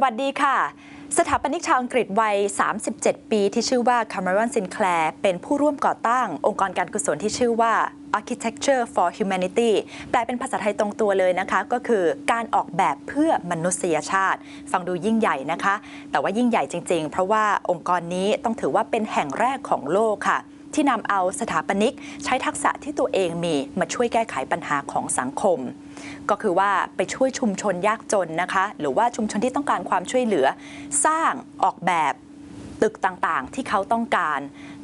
สวัสดีค่ะสถาปนิกชาวอังกฤษวัย 37 ปีที่ชื่อว่าคาเมรอน ซินแคลร์เป็นผู้ร่วมก่อตั้งองค์กรการกุศลที่ชื่อว่า Architecture for Humanity แปลเป็นภาษาไทยตรงตัวเลยนะคะก็คือการออกแบบเพื่อมนุษยชาติฟังดูยิ่งใหญ่นะคะแต่ว่ายิ่งใหญ่จริงๆเพราะว่าองค์กรนี้ต้องถือว่าเป็นแห่งแรกของโลกค่ะที่นำเอาสถาปนิกใช้ทักษะที่ตัวเองมีมาช่วยแก้ไขปัญหาของสังคมก็คือว่าไปช่วยชุมชนยากจนนะคะหรือว่าชุมชนที่ต้องการความช่วยเหลือสร้างออกแบบตึกต่างๆที่เขาต้องการ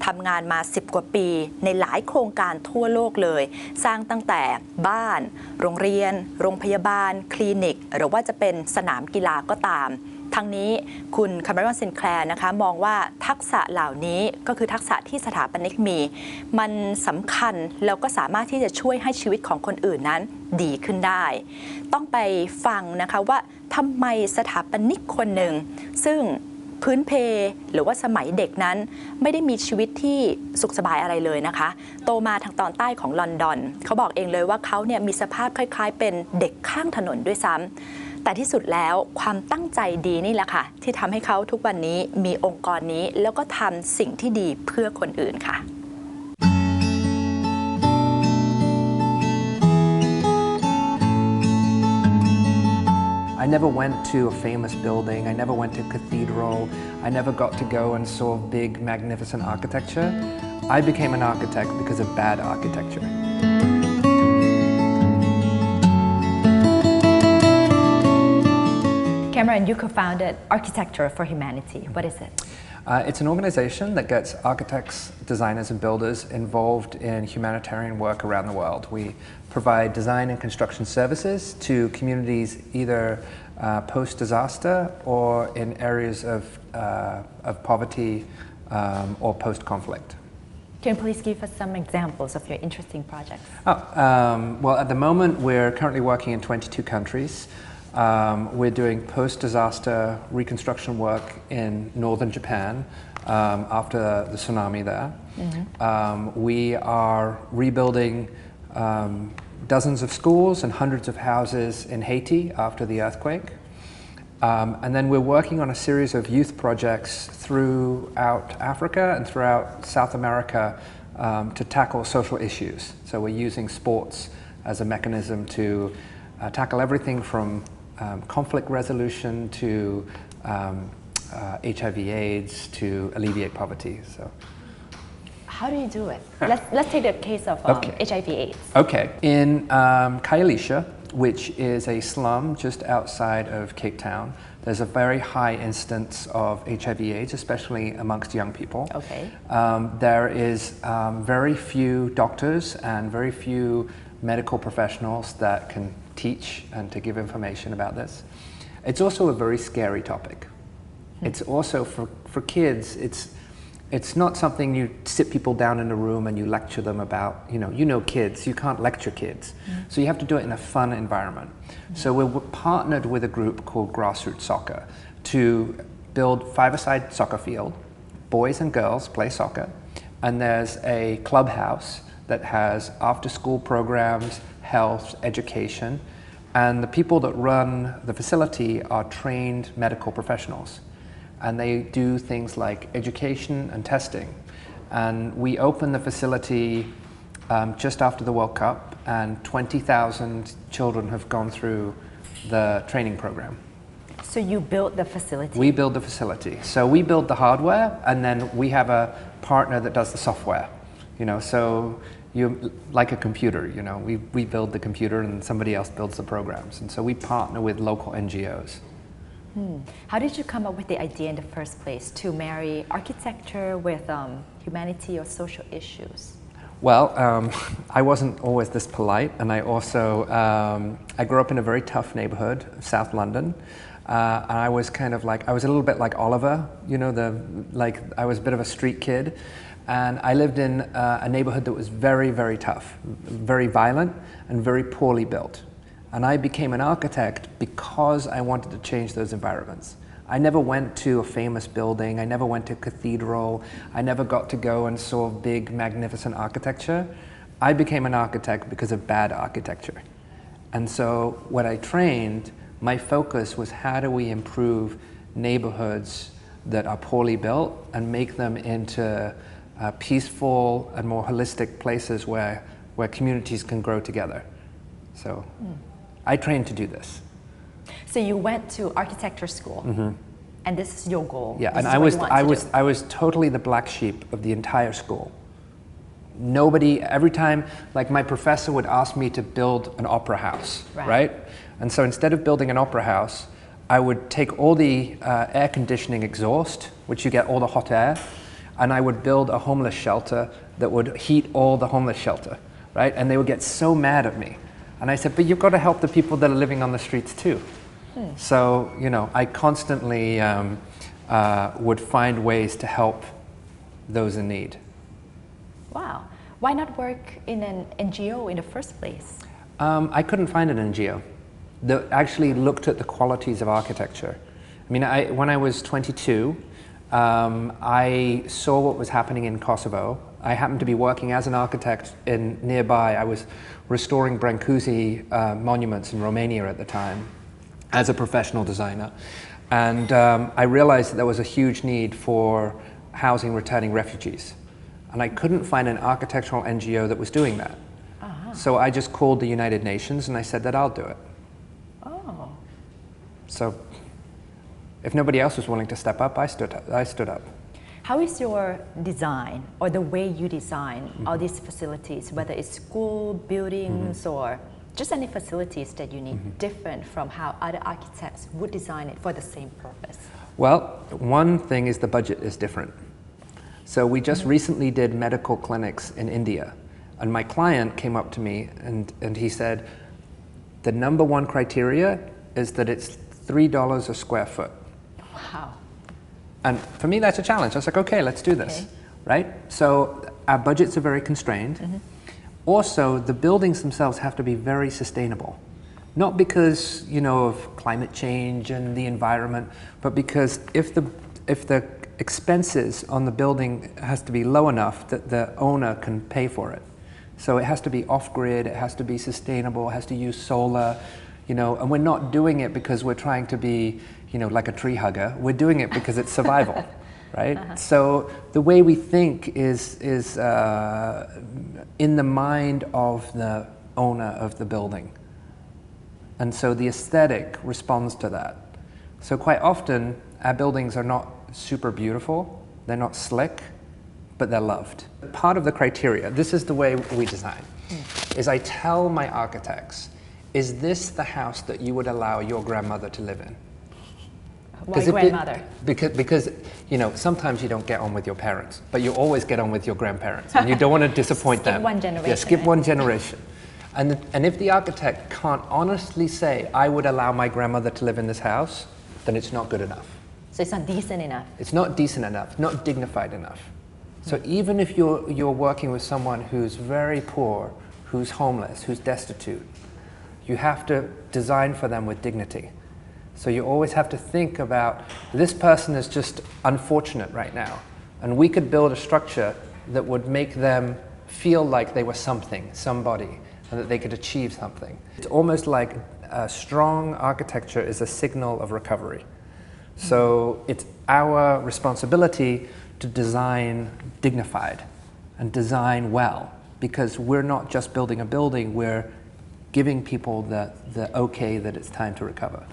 ทำงานมา10กว่าปีในหลายโครงการทั่วโลกเลยสร้างตั้งแต่บ้านโรงเรียนโรงพยาบาลคลินิกหรือว่าจะเป็นสนามกีฬาก็ตามทั้งนี้คุณคาเมรอน ซินแคลร์นะคะมองว่าทักษะเหล่านี้ก็คือทักษะที่สถาปนิกมีมันสำคัญแล้วก็สามารถที่จะช่วยให้ชีวิตของคนอื่นนั้นดีขึ้นได้ต้องไปฟังนะคะว่าทำไมสถาปนิกคนหนึ่งซึ่งพื้นเพหรือว่าสมัยเด็กนั้นไม่ได้มีชีวิตที่สุขสบายอะไรเลยนะคะโตมาทางตอนใต้ของลอนดอนเขาบอกเองเลยว่าเขาเนี่ยมีสภาพคล้ายๆเป็นเด็กข้างถนนด้วยซ้ำแต่ที่สุดแล้วความตั้งใจดีนี่แหละค่ะที่ทำให้เขาทุกวันนี้มีองค์กรนี้แล้วก็ทำสิ่งที่ดีเพื่อคนอื่นค่ะI never went to a famous building. I never went to a cathedral. I never got to go and saw big, magnificent architecture. I became an architect because of bad architecture. Cameron, you co-founded Architecture for Humanity. What is it? It's an organization that gets architects, designers, and builders involved in humanitarian work around the world. We provide design and construction services to communities either post-disaster or in areas of poverty or post-conflict. Can you please give us some examples of your interesting projects? Well, at the moment, we're currently working in 22 countries. We're doing post-disaster reconstruction work in northern Japan after the tsunami there. We are rebuilding dozens of schools and hundreds of houses in Haiti after the earthquake. And then we're working on a series of youth projects throughout Africa and throughout South America to tackle social issues. So we're using sports as a mechanism to tackle everything from conflict resolution to HIV/AIDS to alleviate poverty. So, how do you do it? Let's take the case of HIV/AIDS. Okay, in Kaielisha, which is a slum just outside of Cape Town, there's a very high instance of HIV/AIDS, especially amongst young people. Okay. There is very few doctors and very few medical professionals that can teach and to give information about this. It's also a very scary topic. It's also for kids, it's not something you sit people down in a room and you lecture them about, you know kids, you can't lecture kids. So you have to do it in a fun environment. So we're partnered with a group called Grassroots Soccer to build five-a-side soccer field. Boys and girls play soccer, and there's a clubhouse that has after-school programs, health, education, and the people that run the facility are trained medical professionals. And they do things like education and testing. And we opened the facility just after the World Cup, and 20,000 children have gone through the training program. So you built the facility? We build the facility. So we build the hardware, and then we have a partner that does the software. So you like a computer, we build the computer and somebody else builds the programs. And so we partner with local NGOs. How did you come up with the idea in the first place to marry architecture with humanity or social issues? Well, I wasn't always this polite, and I also, I grew up in a very tough neighborhood, South London. And I was kind of like, I was a little bit like Oliver, I was a bit of a street kid. And I lived in a neighborhood that was very, very tough, very violent, and very poorly built. And I became an architect because I wanted to change those environments. I never went to a famous building, I never went to a cathedral, I never got to go and saw big, magnificent architecture. I became an architect because of bad architecture. And so when I trained, my focus was how do we improve neighborhoods that are poorly built and make them into peaceful and more holistic places where communities can grow together. So I trained to do this. So you went to architecture school, and this is your goal. Yeah, This and is I what was you want to do. I was totally the black sheep of the entire school. Nobody, every time, like my professor would ask me to build an opera house, right? And so instead of building an opera house, I would take all the air conditioning exhaust, which you get all the hot air, and I would build a homeless shelter that would heat all the homeless shelter, right? And they would get so mad at me. And I said, but you've got to help the people that are living on the streets too. So, you know, I constantly would find ways to help those in need. Wow. Why not work in an NGO in the first place? I couldn't find an NGO that actually looked at the qualities of architecture. I mean, when I was 22, I saw what was happening in Kosovo. I happened to be working as an architect nearby. I was restoring Brancusi monuments in Romania at the time as a professional designer. And I realized that there was a huge need for housing returning refugees. And I couldn't find an architectural NGO that was doing that. So I just called the United Nations and I said that I'll do it. Oh. So if nobody else was willing to step up, I stood up. How is your design or the way you design all these facilities, whether it's school, buildings, or just any facilities that you need, different from how other architects would design it for the same purpose? Well, one thing is the budget is different. So we just recently did medical clinics in India, and my client came up to me and he said, the number one criteria is that it's $3 a square foot. Wow. And for me, that's a challenge. I was like, okay, let's do this, right? So our budgets are very constrained. Also, the buildings themselves have to be very sustainable. Not because, you know, of climate change and the environment, but because if the expenses on the building has to be low enough that the owner can pay for it. So it has to be off-grid, it has to be sustainable, it has to use solar, you know, and we're not doing it because we're trying to be, you know, like a tree hugger. We're doing it because it's survival, right? So the way we think is in the mind of the owner of the building. And so the aesthetic responds to that. So quite often, our buildings are not super beautiful, they're not slick, but they're loved. Part of the criteria, this is the way we design, is I tell my architects, is this the house that you would allow your grandmother to live in? Why grandmother? Because, you know, sometimes you don't get on with your parents, but you always get on with your grandparents, and you don't want to disappoint them. Skip one generation. Yeah, skip one generation. And if the architect can't honestly say, I would allow my grandmother to live in this house, then it's not good enough. So it's not decent enough. It's not decent enough, not dignified enough. So even if you're working with someone who's very poor, who's homeless, who's destitute, you have to design for them with dignity. So you always have to think about, this person is just unfortunate right now, and we could build a structure that would make them feel like they were something, somebody, and that they could achieve something. It's almost like a strong architecture is a signal of recovery. So it's our responsibility to design dignified and design well, because we're not just building a building, we're giving people the okay that it's time to recover.